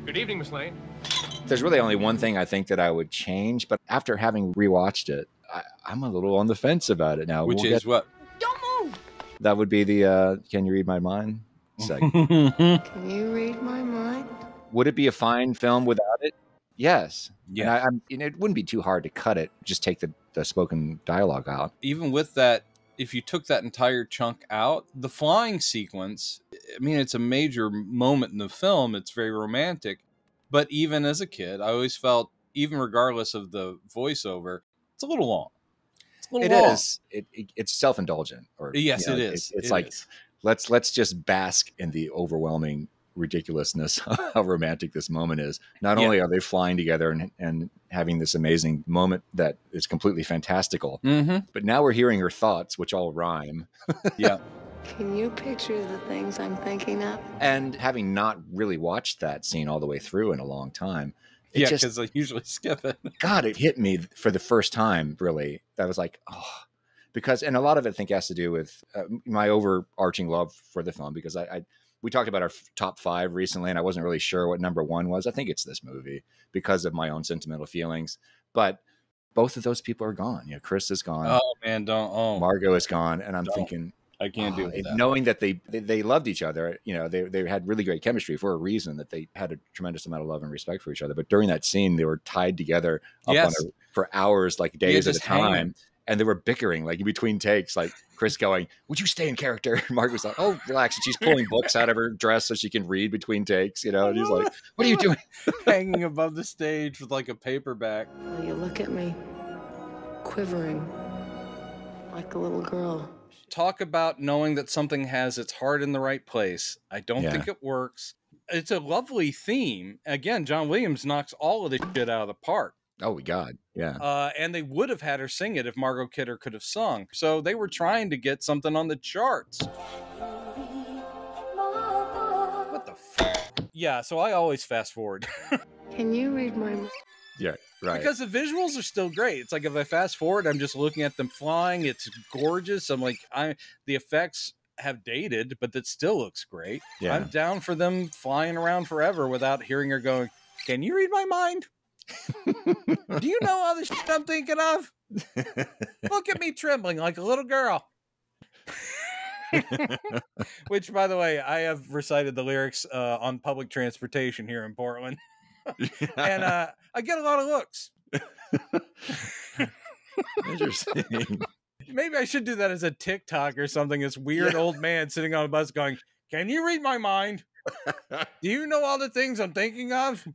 Good evening, Miss Lane. There's really only one thing I think that I would change, but after having rewatched it, I'm a little on the fence about it now. Which is what? Don't move! That would be the Can You Read My Mind segment. Can you read my mind? Would it be a fine film without it? Yes. Yeah. And it wouldn't be too hard to cut it. Just take the spoken dialogue out. Even with that, if you took that entire chunk out, the flying sequence, I mean, it's a major moment in the film. It's very romantic. But even as a kid, I always felt, even regardless of the voiceover, it's a little long. It's a little long. Is. It's self-indulgent. Or yes, it is. It's like, let's just bask in the overwhelming ridiculousness of how romantic this moment is. Not only are they flying together and having this amazing moment that is completely fantastical, but now we're hearing her thoughts, which all rhyme. Yeah. Can you picture the things I'm thinking of? And having not really watched that scene all the way through in a long time, because I usually skip it. God, it hit me for the first time, really. That was like, oh, because, and a lot of it I think has to do with my overarching love for the film, because we talked about our top 5 recently, and I wasn't really sure what number 1 was. I think it's this movie because of my own sentimental feelings. But both of those people are gone. Chris is gone. Oh man, Margot is gone, and I'm thinking, I can't do it. Knowing that they loved each other, they had really great chemistry for a reason, that they had a tremendous amount of love and respect for each other. But during that scene, they were tied together up for hours, like days at a time. And they were bickering, like in between takes, like Chris going, "Would you stay in character?" Mark was like, "Oh, relax." And she's pulling books out of her dress so she can read between takes, And he's like, "What are you doing?" Hanging above the stage with like a paperback. You look at me, quivering like a little girl. Talk about knowing that something has its heart in the right place. I don't think it works. It's a lovely theme. Again, John Williams knocks all of this shit out of the park. Oh, God. Yeah. And they would have had her sing it if Margot Kidder could have sung. So they were trying to get something on the charts. What the fuck? Yeah, so I always fast forward. Can you read my mind? Yeah, right. Because the visuals are still great. It's like if I fast forward, I'm just looking at them flying. It's gorgeous. I'm like, the effects have dated, but that still looks great. Yeah. I'm down for them flying around forever without hearing her going, "Can you read my mind? Do you know all the shit I'm thinking of? Look at me trembling like a little girl." Which, by the way, I have recited the lyrics on public transportation here in Portland. And I get a lot of looks. Interesting. Maybe I should do that as a TikTok or something. This weird old man sitting on a bus going, "Can you read my mind? Do you know all the things I'm thinking of?"